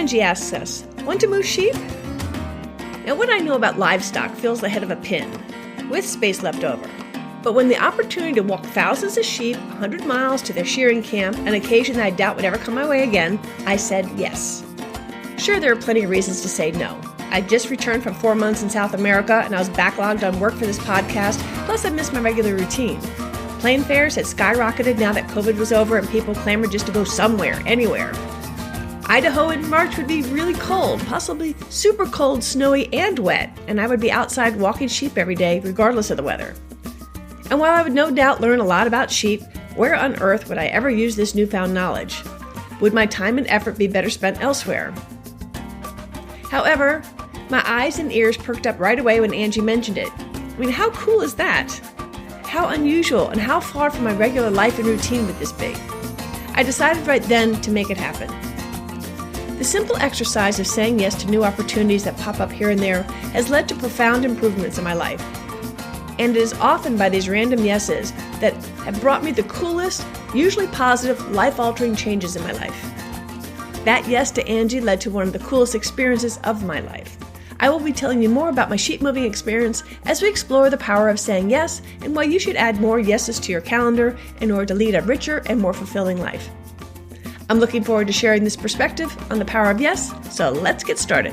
Angie asks us, want to move sheep? Now, what I know about livestock fills the head of a pin, with space left over. But when the opportunity to walk thousands of sheep 100 miles to their shearing camp, an occasion that I doubt would ever come my way again, I said yes. Sure, there are plenty of reasons to say no. I just returned from 4 months in South America, and I was backlogged on work for this podcast, plus I missed my regular routine. Plane fares had skyrocketed now that COVID was over and people clamored just to go somewhere, anywhere. Idaho in March would be really cold, possibly super cold, snowy, and wet, and I would be outside walking sheep every day, regardless of the weather. And while I would no doubt learn a lot about sheep, where on earth would I ever use this newfound knowledge? Would my time and effort be better spent elsewhere? However, my eyes and ears perked up right away when Angie mentioned it. I mean, how cool is that? How unusual and how far from my regular life and routine would this be? I decided right then to make it happen. The simple exercise of saying yes to new opportunities that pop up here and there has led to profound improvements in my life. And it is often by these random yeses that have brought me the coolest, usually positive, life-altering changes in my life. That yes to Angie led to one of the coolest experiences of my life. I will be telling you more about my sheep moving experience as we explore the power of saying yes and why you should add more yeses to your calendar in order to lead a richer and more fulfilling life. I'm looking forward to sharing this perspective on the power of yes, so let's get started.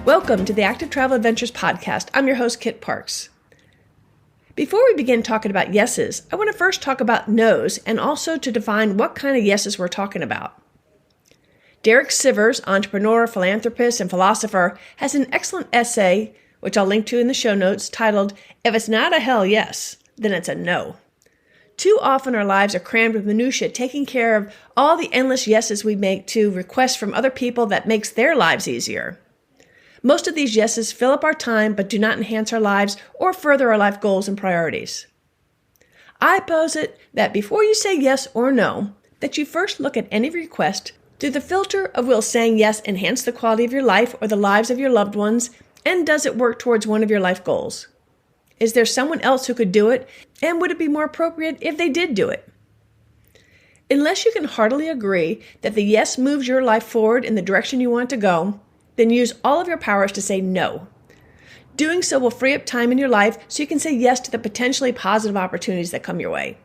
Welcome to the Active Travel Adventures podcast. I'm your host, Kit Parks. Before we begin talking about yeses, I want to first talk about nos and also to define what kind of yeses we're talking about. Derek Sivers, entrepreneur, philanthropist, and philosopher, has an excellent essay, which I'll link to in the show notes, titled, "If It's Not a Hell Yes, Then It's a No." Too often our lives are crammed with minutiae, taking care of all the endless yeses we make to requests from other people that makes their lives easier. Most of these yeses fill up our time but do not enhance our lives or further our life goals and priorities. I posit that before you say yes or no, that you first look at any request through the filter of will saying yes enhance the quality of your life or the lives of your loved ones, and does it work towards one of your life goals? Is there someone else who could do it, and would it be more appropriate if they did do it? Unless you can heartily agree that the yes moves your life forward in the direction you want to go, then use all of your powers to say no. Doing so will free up time in your life so you can say yes to the potentially positive opportunities that come your way.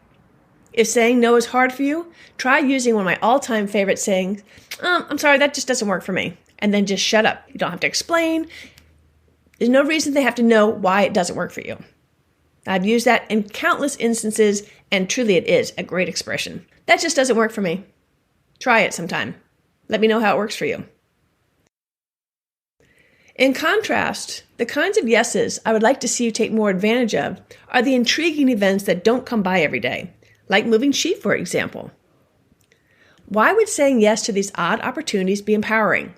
If saying no is hard for you, try using one of my all-time favorite sayings, I'm sorry, that just doesn't work for me, and then just shut up. You don't have to explain. There's no reason they have to know why it doesn't work for you. I've used that in countless instances, and truly it is a great expression. That just doesn't work for me. Try it sometime. Let me know how it works for you. In contrast, the kinds of yeses I would like to see you take more advantage of are the intriguing events that don't come by every day, like moving sheep, for example. Why would saying yes to these odd opportunities be empowering?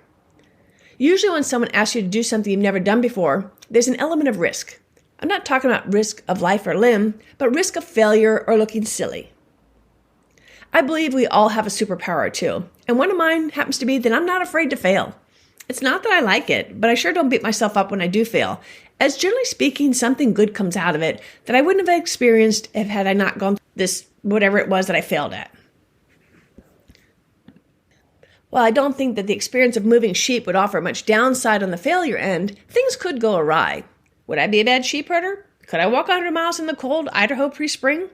Usually when someone asks you to do something you've never done before, there's an element of risk. I'm not talking about risk of life or limb, but risk of failure or looking silly. I believe we all have a superpower or two, and one of mine happens to be that I'm not afraid to fail. It's not that I like it, but I sure don't beat myself up when I do fail, as generally speaking, something good comes out of it that I wouldn't have experienced had I not gone through this, whatever it was that I failed at. While I don't think that the experience of moving sheep would offer much downside on the failure end, things could go awry. Would I be a bad sheep herder? Could I walk 100 miles in the cold Idaho pre-spring?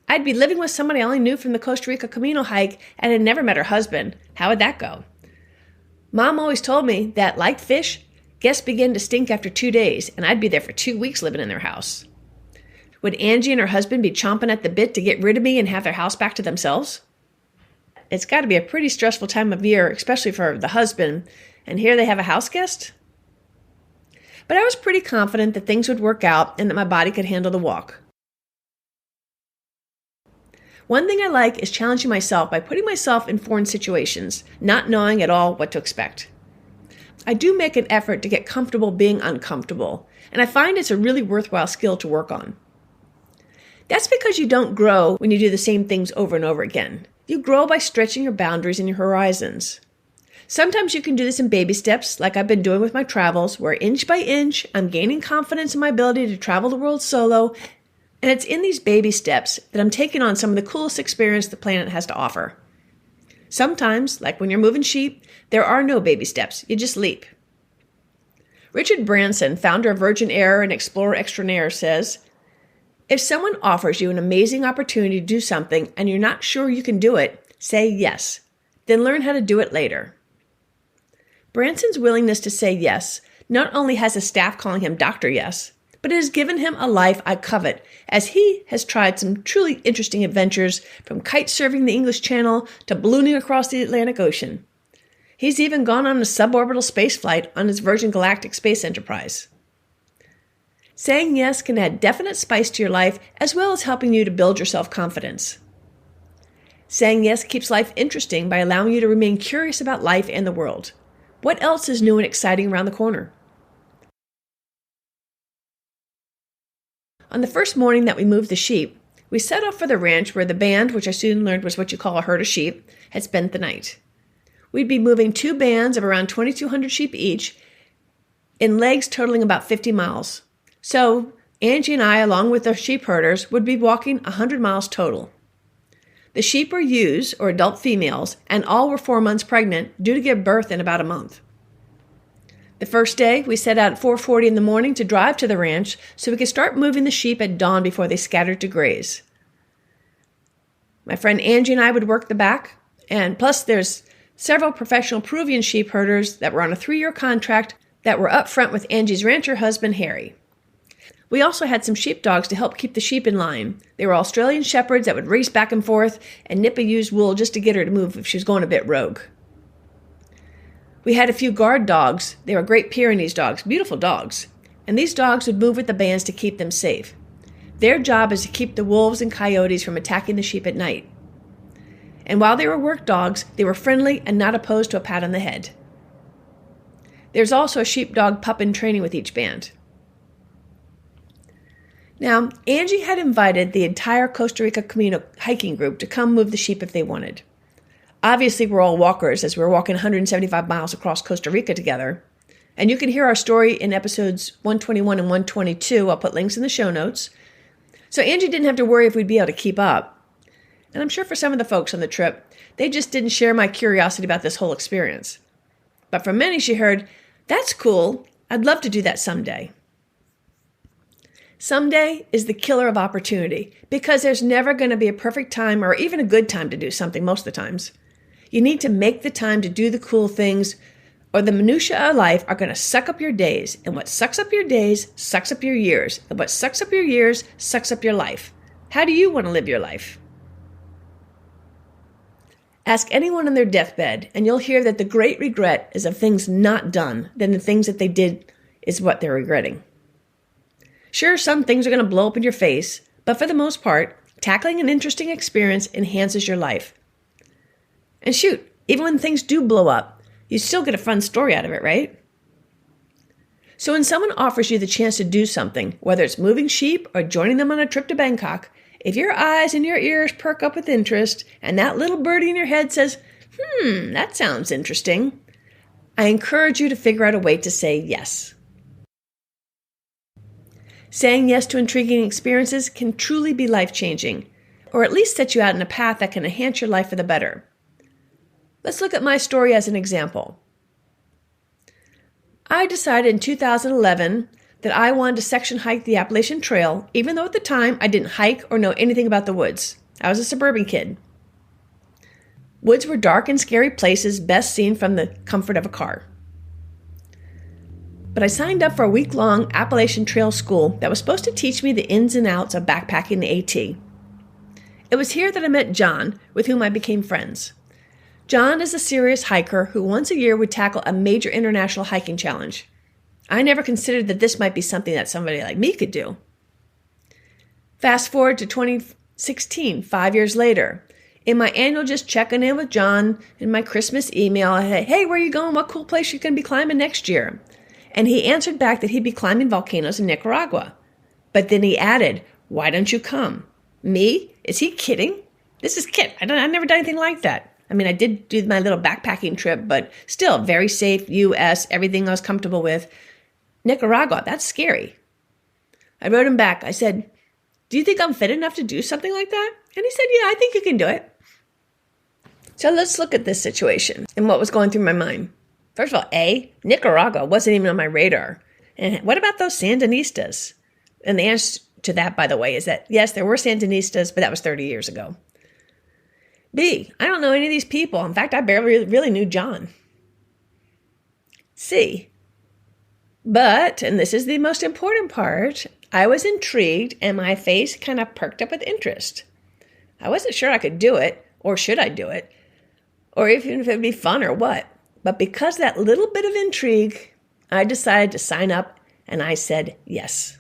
I'd be living with somebody I only knew from the Costa Rica Camino hike and had never met her husband. How would that go? Mom always told me that, like fish, guests begin to stink after 2 days, and I'd be there for 2 weeks living in their house. Would Angie and her husband be chomping at the bit to get rid of me and have their house back to themselves? It's got to be a pretty stressful time of year, especially for the husband, and here they have a house guest? But I was pretty confident that things would work out and that my body could handle the walk. One thing I like is challenging myself by putting myself in foreign situations, not knowing at all what to expect. I do make an effort to get comfortable being uncomfortable, and I find it's a really worthwhile skill to work on. That's because you don't grow when you do the same things over and over again. You grow by stretching your boundaries and your horizons. Sometimes you can do this in baby steps, like I've been doing with my travels, where inch by inch, I'm gaining confidence in my ability to travel the world solo, and it's in these baby steps that I'm taking on some of the coolest experience the planet has to offer. Sometimes, like when you're moving sheep, there are no baby steps. You just leap. Richard Branson, founder of Virgin Air and explorer extraordinaire, says, if someone offers you an amazing opportunity to do something and you're not sure you can do it, say yes. Then learn how to do it later. Branson's willingness to say yes not only has his staff calling him Dr. Yes, but it has given him a life I covet, as he has tried some truly interesting adventures, from kite surfing the English Channel to ballooning across the Atlantic Ocean. He's even gone on a suborbital spaceflight on his Virgin Galactic space enterprise. Saying yes can add definite spice to your life, as well as helping you to build your self-confidence. Saying yes keeps life interesting by allowing you to remain curious about life and the world. What else is new and exciting around the corner? On the first morning that we moved the sheep, we set off for the ranch where the band, which I soon learned was what you call a herd of sheep, had spent the night. We'd be moving 2 bands of around 2,200 sheep each in legs totaling about 50 miles. So Angie and I, along with the sheep herders, would be walking 100 miles total. The sheep were ewes, or adult females, and all were 4 months pregnant, due to give birth in about a month. The first day, we set out at 4:40 in the morning to drive to the ranch so we could start moving the sheep at dawn before they scattered to graze. My friend Angie and I would work the back, and plus there's several professional Peruvian sheep herders that were on a 3-year contract that were up front with Angie's rancher husband, Harry. We also had some sheepdogs to help keep the sheep in line. They were Australian shepherds that would race back and forth and nip a ewe's wool just to get her to move if she was going a bit rogue. We had a few guard dogs. They were Great Pyrenees dogs, beautiful dogs. And these dogs would move with the bands to keep them safe. Their job is to keep the wolves and coyotes from attacking the sheep at night. And while they were work dogs, they were friendly and not opposed to a pat on the head. There's also a sheepdog pup in training with each band. Now, Angie had invited the entire Costa Rica Camino hiking group to come move the sheep if they wanted. Obviously, we're all walkers, as we're walking 175 miles across Costa Rica together. And you can hear our story in episodes 121 and 122. I'll put links in the show notes. So Angie didn't have to worry if we'd be able to keep up. And I'm sure for some of the folks on the trip, they just didn't share my curiosity about this whole experience. But from many, she heard, "That's cool. I'd love to do that someday." Someday is the killer of opportunity, because there's never going to be a perfect time or even a good time to do something most of the times. You need to make the time to do the cool things, or the minutiae of life are going to suck up your days. And what sucks up your days sucks up your years. And what sucks up your years sucks up your life. How do you want to live your life? Ask anyone on their deathbed, and you'll hear that the great regret is of things not done than the things that they did is what they're regretting. Sure, some things are going to blow up in your face, but for the most part, tackling an interesting experience enhances your life. And shoot, even when things do blow up, you still get a fun story out of it, right? So when someone offers you the chance to do something, whether it's moving sheep or joining them on a trip to Bangkok, if your eyes and your ears perk up with interest and that little birdie in your head says, that sounds interesting, I encourage you to figure out a way to say yes. Saying yes to intriguing experiences can truly be life-changing, or at least set you out on a path that can enhance your life for the better. Let's look at my story as an example. I decided in 2011 that I wanted to section hike the Appalachian Trail, even though at the time I didn't hike or know anything about the woods. I was a suburban kid. Woods were dark and scary places best seen from the comfort of a car. But I signed up for a week-long Appalachian Trail school that was supposed to teach me the ins and outs of backpacking the AT. It was here that I met John, with whom I became friends. John is a serious hiker who once a year would tackle a major international hiking challenge. I never considered that this might be something that somebody like me could do. Fast forward to 2016, 5 years later. In my annual just checking in with John, in my Christmas email, I said, "Hey, where are you going? What cool place are you going to be climbing next year?" And he answered back that he'd be climbing volcanoes in Nicaragua. But then he added, "Why don't you come?" Me? Is he kidding? This is Kit. I've never done anything like that. I mean, I did do my little backpacking trip, but still very safe, U.S., everything I was comfortable with. Nicaragua, that's scary. I wrote him back. I said, "Do you think I'm fit enough to do something like that?" And he said, "Yeah, I think you can do it." So let's look at this situation and what was going through my mind. First of all, Nicaragua wasn't even on my radar. And what about those Sandinistas? And the answer to that, by the way, is that yes, there were Sandinistas, but that was 30 years ago. B, I don't know any of these people. In fact, I barely really knew John. C, but, and this is the most important part, I was intrigued and my face kind of perked up with interest. I wasn't sure I could do it, or should I do it, or even if it'd be fun or what. But because of that little bit of intrigue, I decided to sign up and I said yes.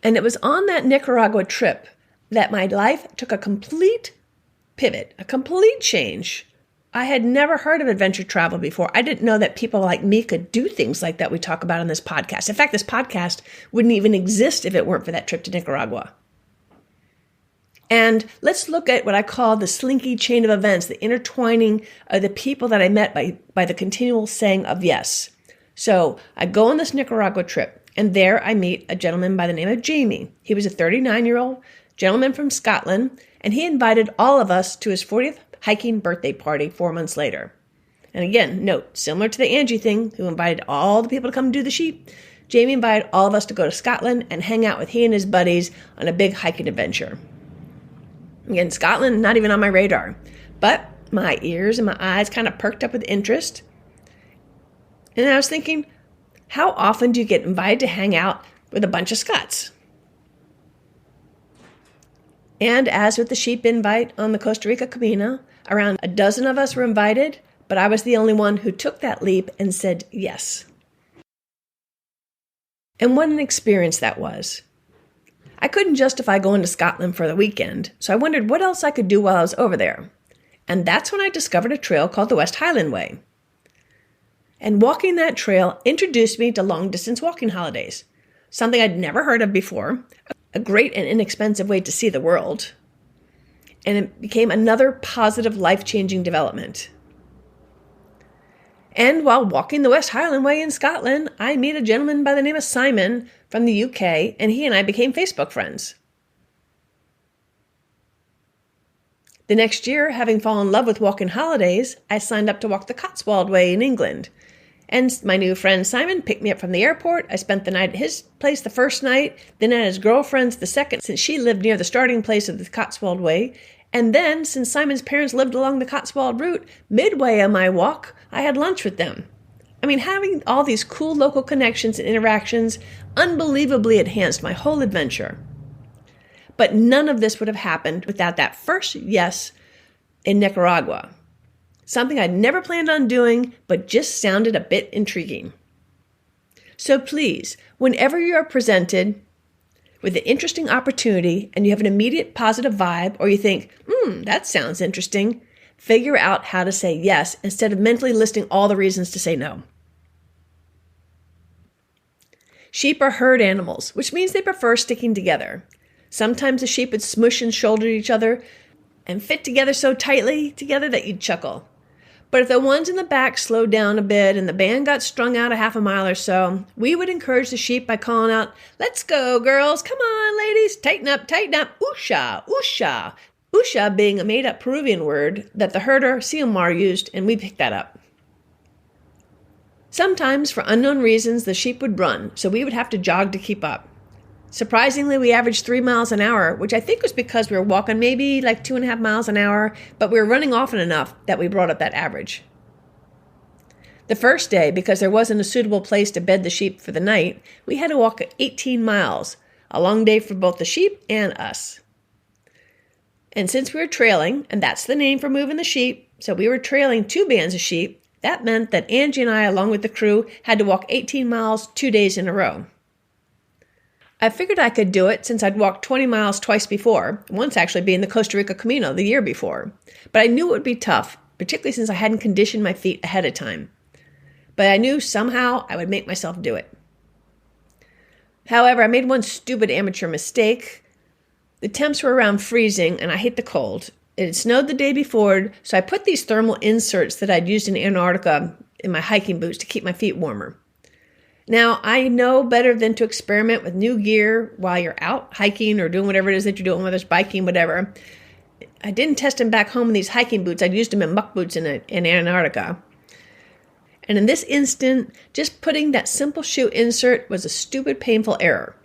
And it was on that Nicaragua trip that my life took a complete pivot, a complete change. I had never heard of adventure travel before. I didn't know that people like me could do things like that we talk about on this podcast. In fact, this podcast wouldn't even exist if it weren't for that trip to Nicaragua. And let's look at what I call the slinky chain of events, the intertwining of the people that I met by the continual saying of yes. So I go on this Nicaragua trip, and there I meet a gentleman by the name of Jamie. He was a 39-year-old gentleman from Scotland, and he invited all of us to his 40th hiking birthday party 4 months later. And again, note, similar to the Angie thing, who invited all the people to come do the sheep, Jamie invited all of us to go to Scotland and hang out with he and his buddies on a big hiking adventure. Again, Scotland, not even on my radar. But my ears and my eyes kind of perked up with interest. And I was thinking, how often do you get invited to hang out with a bunch of Scots? And as with the sheep invite on the Costa Rica Camino, around a dozen of us were invited, but I was the only one who took that leap and said yes. And what an experience that was. I couldn't justify going to Scotland for the weekend, so I wondered what else I could do while I was over there. And that's when I discovered a trail called the West Highland Way. And walking that trail introduced me to long-distance walking holidays, something I'd never heard of before, a great and inexpensive way to see the world. And it became another positive, life-changing development. And while walking the West Highland Way in Scotland, I meet a gentleman by the name of Simon from the UK, and he and I became Facebook friends. The next year, having fallen in love with walking holidays, I signed up to walk the Cotswold Way in England. And my new friend Simon picked me up from the airport. I spent the night at his place the first night, then at his girlfriend's the second, since she lived near the starting place of the Cotswold Way. And then, since Simon's parents lived along the Cotswold route, midway on my walk, I had lunch with them. I mean, having all these cool local connections and interactions unbelievably enhanced my whole adventure. But none of this would have happened without that first yes in Nicaragua. Something I'd never planned on doing, but just sounded a bit intriguing. So please, whenever you are presented with an interesting opportunity and you have an immediate positive vibe, or you think, that sounds interesting, figure out how to say yes instead of mentally listing all the reasons to say no. Sheep are herd animals, which means they prefer sticking together. Sometimes the sheep would smush and shoulder each other and fit together so tightly together that you'd chuckle. But if the ones in the back slowed down a bit and the band got strung out a half a mile or so, we would encourage the sheep by calling out, "Let's go, girls. Come on, ladies. Tighten up, oosha, oosha." Oosha being a made-up Peruvian word that the herder Silmar used, and we picked that up. Sometimes, for unknown reasons, the sheep would run, so we would have to jog to keep up. Surprisingly, we averaged 3 miles an hour, which I think was because we were walking maybe like 2.5 miles an hour, but we were running often enough that we brought up that average. The first day, because there wasn't a suitable place to bed the sheep for the night, we had to walk 18 miles, a long day for both the sheep and us. And since we were trailing, and that's the name for moving the sheep, so we were trailing 2 bands of sheep, that meant that Angie and I, along with the crew, had to walk 18 miles 2 days in a row. I figured I could do it since I'd walked 20 miles twice before, once actually being the Costa Rica Camino the year before. But I knew it would be tough, particularly since I hadn't conditioned my feet ahead of time. But I knew somehow I would make myself do it. However, I made one stupid amateur mistake. The temps were around freezing and I hate the cold. It had snowed the day before, so I put these thermal inserts that I'd used in Antarctica in my hiking boots to keep my feet warmer. Now, I know better than to experiment with new gear while you're out hiking or doing whatever it is that you're doing, whether it's biking, whatever. I didn't test them back home in these hiking boots. I'd used them in muck boots in Antarctica. And in this instant, just putting that simple shoe insert was a stupid, painful error.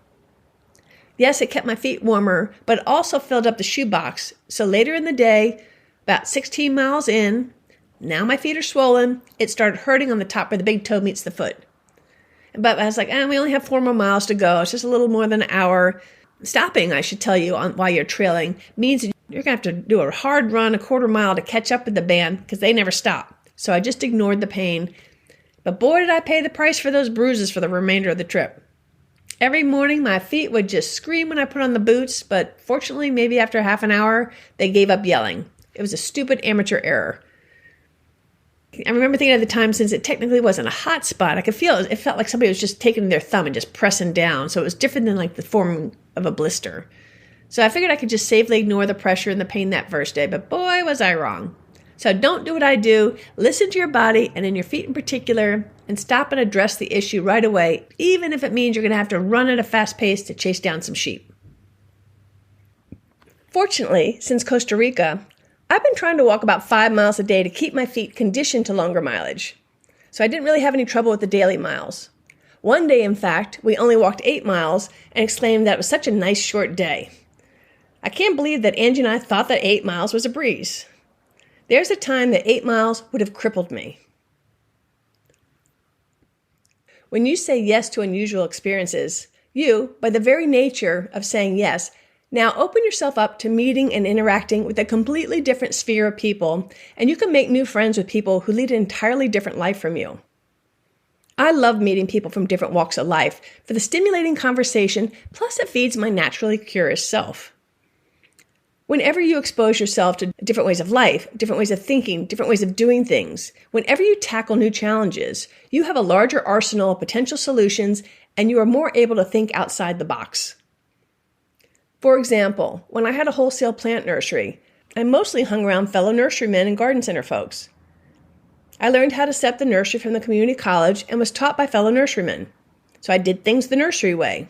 Yes, it kept my feet warmer, but it also filled up the shoe box. So later in the day, about 16 miles in, now my feet are swollen, it started hurting on the top where the big toe meets the foot. But I was like, we only have 4 more miles to go. It's just a little more than an hour. Stopping, I should tell you, while you're trailing means that you're going to have to do a hard run, a quarter mile to catch up with the band because they never stop. So I just ignored the pain. But boy, did I pay the price for those bruises for the remainder of the trip. Every morning, my feet would just scream when I put on the boots, but fortunately, maybe after half an hour, they gave up yelling. It was a stupid amateur error. I remember thinking at the time, since it technically wasn't a hot spot, I could feel it felt like somebody was just taking their thumb and just pressing down. So it was different than like the form of a blister. So I figured I could just safely ignore the pressure and the pain that first day, but boy, was I wrong. So don't do what I do. Listen to your body and in your feet in particular, and stop and address the issue right away, even if it means you're going to have to run at a fast pace to chase down some sheep. Fortunately, since Costa Rica, I've been trying to walk about 5 miles a day to keep my feet conditioned to longer mileage. So I didn't really have any trouble with the daily miles. One day, in fact, we only walked 8 miles and exclaimed that it was such a nice short day. I can't believe that Angie and I thought that 8 miles was a breeze. There's a time that 8 miles would have crippled me. When you say yes to unusual experiences, you, by the very nature of saying yes, now open yourself up to meeting and interacting with a completely different sphere of people, and you can make new friends with people who lead an entirely different life from you. I love meeting people from different walks of life for the stimulating conversation, plus it feeds my naturally curious self. Whenever you expose yourself to different ways of life, different ways of thinking, different ways of doing things, whenever you tackle new challenges, you have a larger arsenal of potential solutions and you are more able to think outside the box. For example, when I had a wholesale plant nursery, I mostly hung around fellow nurserymen and garden center folks. I learned how to set up the nursery from the community college and was taught by fellow nurserymen. So I did things the nursery way.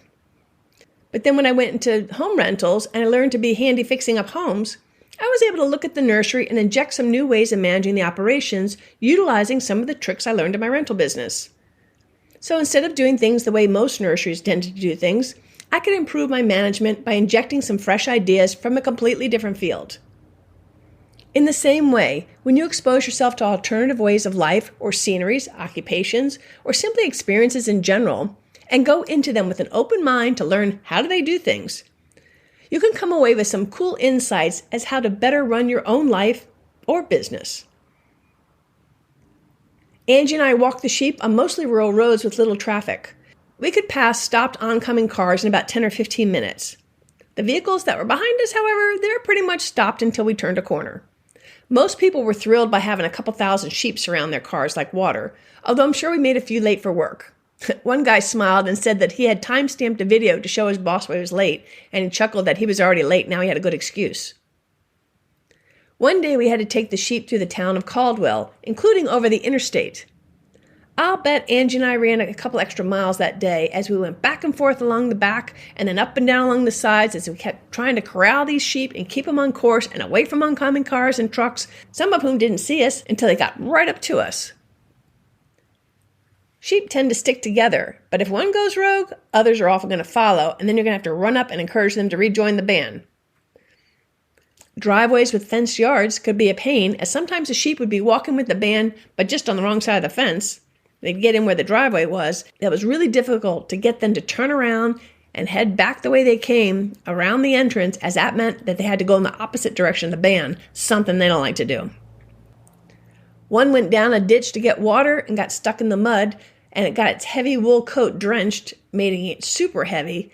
But then when I went into home rentals and I learned to be handy fixing up homes, I was able to look at the nursery and inject some new ways of managing the operations, utilizing some of the tricks I learned in my rental business. So instead of doing things the way most nurseries tend to do things, I could improve my management by injecting some fresh ideas from a completely different field. In the same way, when you expose yourself to alternative ways of life or sceneries, occupations, or simply experiences in general, and go into them with an open mind to learn how do they do things, you can come away with some cool insights as how to better run your own life or business. Angie and I walked the sheep on mostly rural roads with little traffic. We could pass stopped oncoming cars in about 10 or 15 minutes. The vehicles that were behind us, however, they were pretty much stopped until we turned a corner. Most people were thrilled by having a couple thousand sheep surround their cars like water, although I'm sure we made a few late for work. One guy smiled and said that he had time-stamped a video to show his boss why he was late, and he chuckled that he was already late, now he had a good excuse. One day we had to take the sheep through the town of Caldwell, including over the interstate. I'll bet Angie and I ran a couple extra miles that day as we went back and forth along the back and then up and down along the sides as we kept trying to corral these sheep and keep them on course and away from oncoming cars and trucks, some of whom didn't see us until they got right up to us. Sheep tend to stick together, but if one goes rogue, others are often going to follow, and then you're going to have to run up and encourage them to rejoin the band. Driveways with fenced yards could be a pain, as sometimes a sheep would be walking with the band, but just on the wrong side of the fence. They'd get in where the driveway was. That was really difficult to get them to turn around and head back the way they came around the entrance, as that meant that they had to go in the opposite direction of the band, something they don't like to do. One went down a ditch to get water and got stuck in the mud, and it got its heavy wool coat drenched, making it super heavy.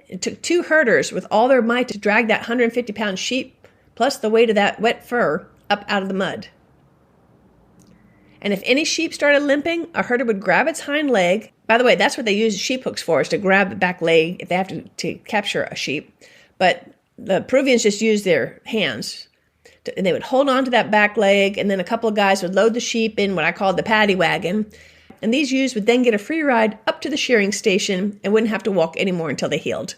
It took 2 herders with all their might to drag that 150-pound sheep, plus the weight of that wet fur, up out of the mud. And if any sheep started limping, a herder would grab its hind leg. By the way, that's what they use sheep hooks for, is to grab the back leg if they have to capture a sheep. But the Peruvians just used their hands. And they would hold on to that back leg, and then a couple of guys would load the sheep in what I called the paddy wagon. And these ewes would then get a free ride up to the shearing station and wouldn't have to walk anymore until they healed.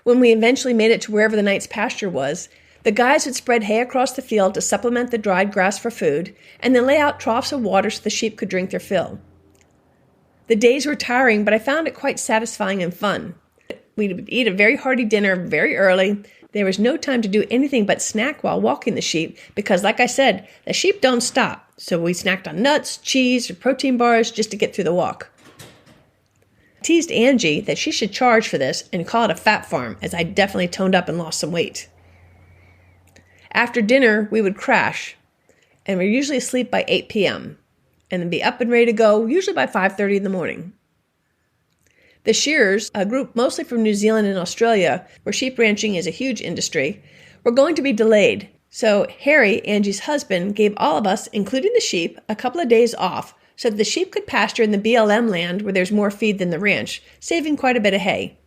When we eventually made it to wherever the night's pasture was, the guys would spread hay across the field to supplement the dried grass for food, and then lay out troughs of water so the sheep could drink their fill. The days were tiring, but I found it quite satisfying and fun. We'd eat a very hearty dinner very early. There was no time to do anything but snack while walking the sheep because, like I said, the sheep don't stop. So we snacked on nuts, cheese, or protein bars just to get through the walk. I teased Angie that she should charge for this and call it a fat farm, as I definitely toned up and lost some weight. After dinner, we would crash, and we're usually asleep by 8 p.m., and then be up and ready to go, usually by 5:30 in the morning. The shearers, a group mostly from New Zealand and Australia, where sheep ranching is a huge industry, were going to be delayed. So Harry, Angie's husband, gave all of us, including the sheep, a couple of days off so that the sheep could pasture in the BLM land where there's more feed than the ranch, saving quite a bit of hay.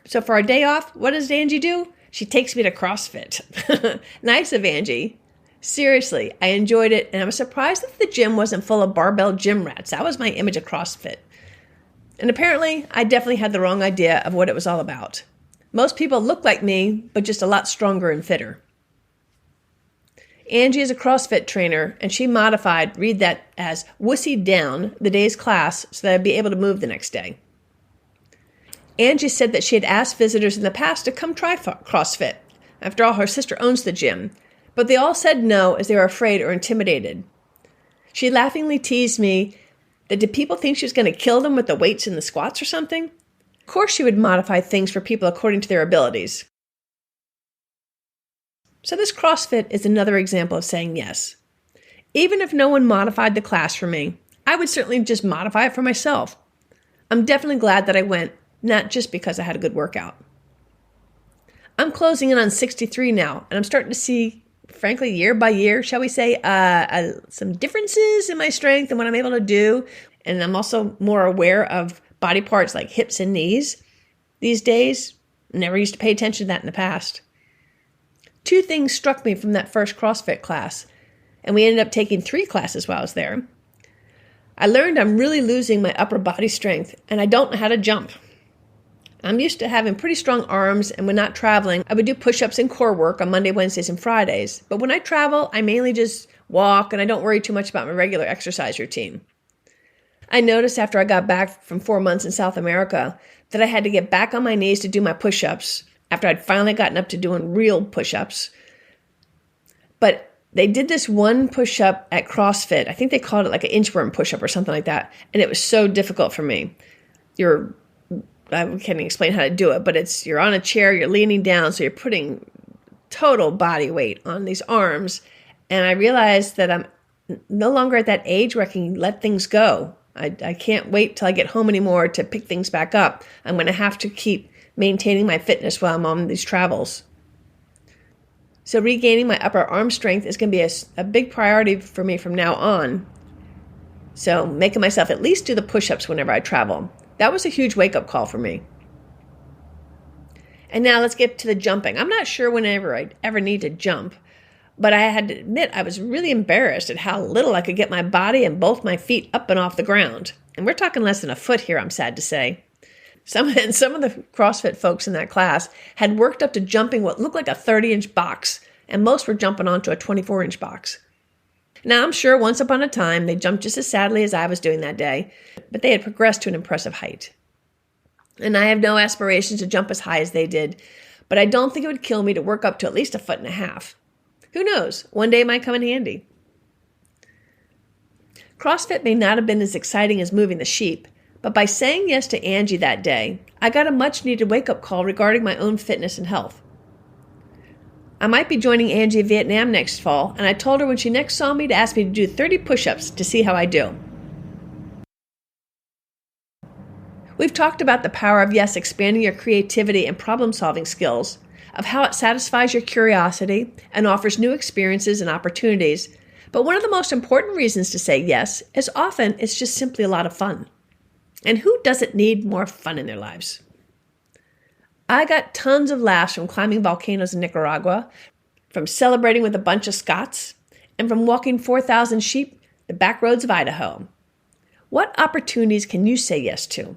So for our day off, what does Angie do? She takes me to CrossFit. Nice of Angie. Seriously, I enjoyed it, and I was surprised that the gym wasn't full of barbell gym rats. That was my image of CrossFit. And apparently, I definitely had the wrong idea of what it was all about. Most people look like me, but just a lot stronger and fitter. Angie is a CrossFit trainer, and she modified, read that as wussied down, the day's class so that I'd be able to move the next day. Angie said that she had asked visitors in the past to come try CrossFit. After all, her sister owns the gym, but they all said no as they were afraid or intimidated. She laughingly teased me that did people think she was going to kill them with the weights and the squats or something? Of course she would modify things for people according to their abilities. So this CrossFit is another example of saying yes. Even if no one modified the class for me, I would certainly just modify it for myself. I'm definitely glad that I went, not just because I had a good workout. I'm closing in on 63 now, and I'm starting to see, frankly, year by year, shall we say, some differences in my strength and what I'm able to do. And I'm also more aware of body parts like hips and knees these days. Never used to pay attention to that in the past. 2 things struck me from that first CrossFit class, and we ended up taking 3 classes while I was there. I learned I'm really losing my upper body strength, and I don't know how to jump. I'm used to having pretty strong arms, and when not traveling, I would do push-ups and core work on Monday, Wednesdays, and Fridays. But when I travel, I mainly just walk, and I don't worry too much about my regular exercise routine. I noticed after I got back from 4 months in South America that I had to get back on my knees to do my push-ups after I'd finally gotten up to doing real push-ups. But they did this one push-up at CrossFit. I think they called it like an inchworm push-up or something like that. And it was so difficult for me. I can't even explain how to do it, but you're on a chair, you're leaning down, so you're putting total body weight on these arms. And I realized that I'm no longer at that age where I can let things go. I can't wait till I get home anymore to pick things back up. I'm going to have to keep maintaining my fitness while I'm on these travels. So regaining my upper arm strength is going to be a big priority for me from now on. So making myself at least do the push-ups whenever I travel. That was a huge wake-up call for me. And now let's get to the jumping. I'm not sure whenever I'd ever need to jump, but I had to admit I was really embarrassed at how little I could get my body and both my feet up and off the ground. And we're talking less than a foot here, I'm sad to say. Some of the CrossFit folks in that class had worked up to jumping what looked like a 30-inch box, and most were jumping onto a 24-inch box. Now, I'm sure once upon a time they jumped just as sadly as I was doing that day, but they had progressed to an impressive height. And I have no aspirations to jump as high as they did, but I don't think it would kill me to work up to at least 1.5 feet. Who knows? One day it might come in handy. CrossFit may not have been as exciting as moving the sheep, but by saying yes to Angie that day, I got a much-needed wake-up call regarding my own fitness and health. I might be joining Angie in Vietnam next fall, and I told her when she next saw me to ask me to do 30 push-ups to see how I do. We've talked about the power of yes expanding your creativity and problem-solving skills, of how it satisfies your curiosity and offers new experiences and opportunities. But one of the most important reasons to say yes is often it's just simply a lot of fun. And who doesn't need more fun in their lives? I got tons of laughs from climbing volcanoes in Nicaragua, from celebrating with a bunch of Scots, and from walking 4,000 sheep the back roads of Idaho. What opportunities can you say yes to?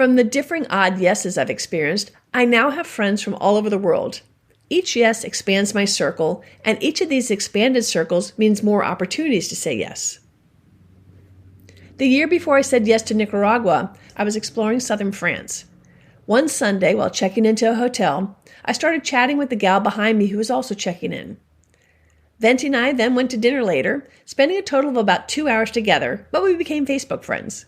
From the differing odd yeses I've experienced, I now have friends from all over the world. Each yes expands my circle, and each of these expanded circles means more opportunities to say yes. The year before I said yes to Nicaragua, I was exploring southern France. One Sunday, while checking into a hotel, I started chatting with the gal behind me who was also checking in. Venti and I then went to dinner later, spending a total of about 2 hours together, but we became Facebook friends.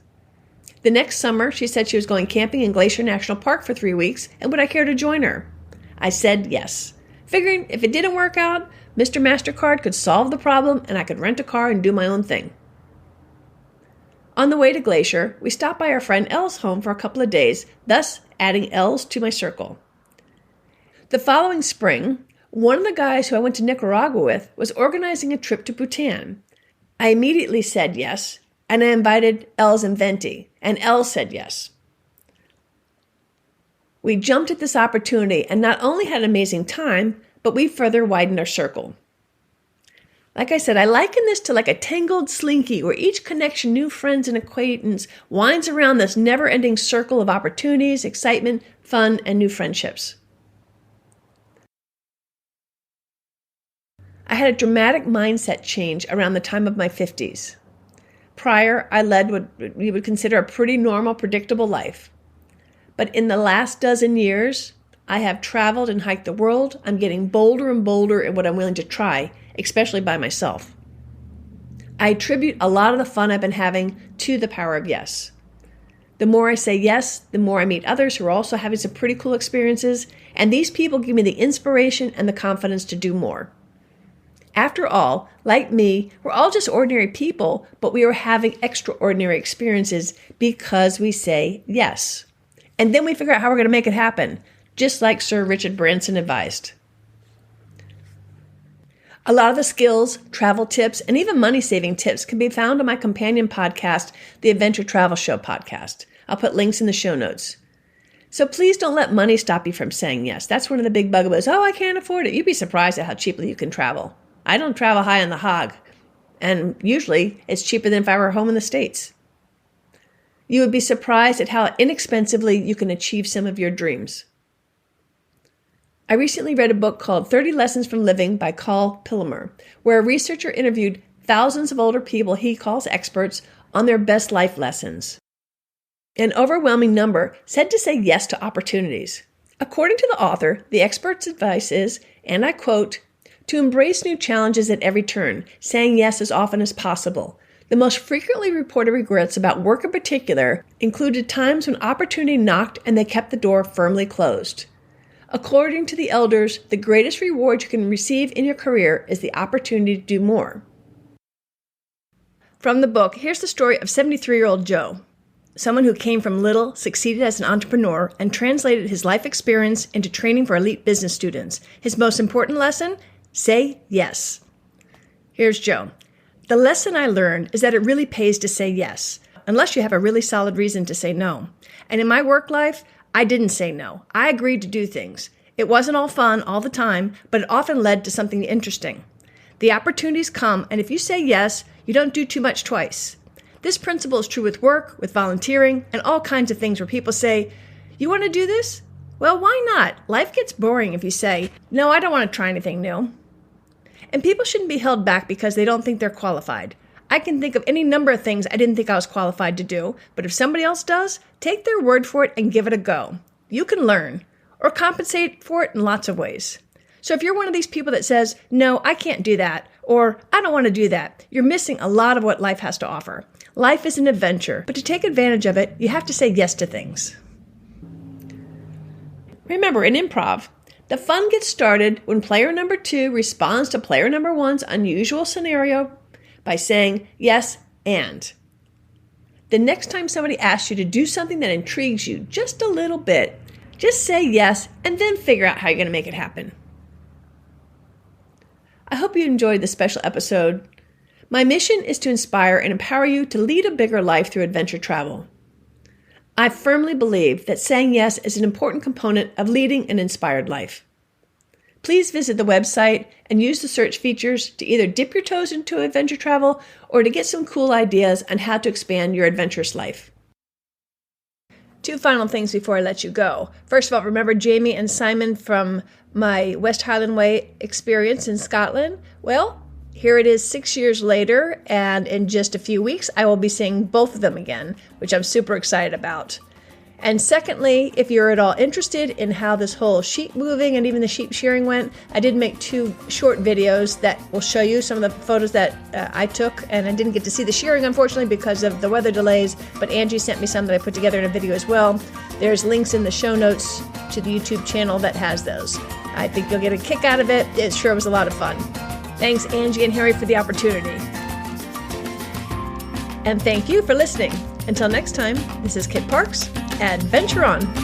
The next summer, she said she was going camping in Glacier National Park for 3 weeks, and would I care to join her? I said yes, figuring if it didn't work out, Mr. MasterCard could solve the problem and I could rent a car and do my own thing. On the way to Glacier, we stopped by our friend Elle's home for a couple of days, thus adding Elle's to my circle. The following spring, one of the guys who I went to Nicaragua with was organizing a trip to Bhutan. I immediately said yes, and I invited Elle's and Venti, and Elle said yes. We jumped at this opportunity and not only had an amazing time, but we further widened our circle. Like I said, I liken this to like a tangled slinky where each connection, new friends and acquaintance, winds around this never-ending circle of opportunities, excitement, fun, and new friendships. I had a dramatic mindset change around the time of my 50s. Prior, I led what we would consider a pretty normal, predictable life. But in the last dozen years, I have traveled and hiked the world. I'm getting bolder and bolder in what I'm willing to try, especially by myself. I attribute a lot of the fun I've been having to the power of yes. The more I say yes, the more I meet others who are also having some pretty cool experiences, and these people give me the inspiration and the confidence to do more. After all, like me, we're all just ordinary people, but we are having extraordinary experiences because we say yes. And then we figure out how we're going to make it happen, just like Sir Richard Branson advised. A lot of the skills, travel tips, and even money-saving tips can be found on my companion podcast, the Adventure Travel Show podcast. I'll put links in the show notes. So please don't let money stop you from saying yes. That's one of the big bugaboos. Oh, I can't afford it. You'd be surprised at how cheaply you can travel. I don't travel high on the hog, and usually it's cheaper than if I were home in the States. You would be surprised at how inexpensively you can achieve some of your dreams. I recently read a book called 30 Lessons from Living by Carl Pilmer, where a researcher interviewed thousands of older people he calls experts on their best life lessons. An overwhelming number said to say yes to opportunities. According to the author, the expert's advice is, and I quote, to embrace new challenges at every turn, saying yes as often as possible. The most frequently reported regrets about work in particular included times when opportunity knocked and they kept the door firmly closed. According to the elders, the greatest reward you can receive in your career is the opportunity to do more. From the book, here's the story of 73-year-old Joe, someone who came from little, succeeded as an entrepreneur, and translated his life experience into training for elite business students. His most important lesson? Say yes. Here's Joe. The lesson I learned is that it really pays to say yes, unless you have a really solid reason to say no. And in my work life, I didn't say no. I agreed to do things. It wasn't all fun all the time, but it often led to something interesting. The opportunities come, and if you say yes, you don't do too much twice. This principle is true with work, with volunteering, and all kinds of things where people say, you want to do this? Well, why not? Life gets boring if you say, no, I don't want to try anything new. And people shouldn't be held back because they don't think they're qualified. I can think of any number of things I didn't think I was qualified to do, but if somebody else does, take their word for it and give it a go. You can learn, or compensate for it in lots of ways. So if you're one of these people that says, no, I can't do that, or I don't want to do that, you're missing a lot of what life has to offer. Life is an adventure, but to take advantage of it, you have to say yes to things. Remember, in improv, the fun gets started when player number 2 responds to player number 1's unusual scenario by saying yes and. The next time somebody asks you to do something that intrigues you just a little bit, just say yes and then figure out how you're going to make it happen. I hope you enjoyed this special episode. My mission is to inspire and empower you to lead a bigger life through adventure travel. I firmly believe that saying yes is an important component of leading an inspired life. Please visit the website and use the search features to either dip your toes into adventure travel or to get some cool ideas on how to expand your adventurous life. Two final things before I let you go. First of all, remember Jamie and Simon from my West Highland Way experience in Scotland? Well, here it is 6 years later, and in just a few weeks, I will be seeing both of them again, which I'm super excited about. And secondly, if you're at all interested in how this whole sheep moving and even the sheep shearing went, I did make 2 short videos that will show you some of the photos that I took, and I didn't get to see the shearing, unfortunately, because of the weather delays, but Angie sent me some that I put together in a video as well. There's links in the show notes to the YouTube channel that has those. I think you'll get a kick out of it. It sure was a lot of fun. Thanks, Angie and Harry, for the opportunity. And thank you for listening. Until next time, this is Kit Parks. Adventure on!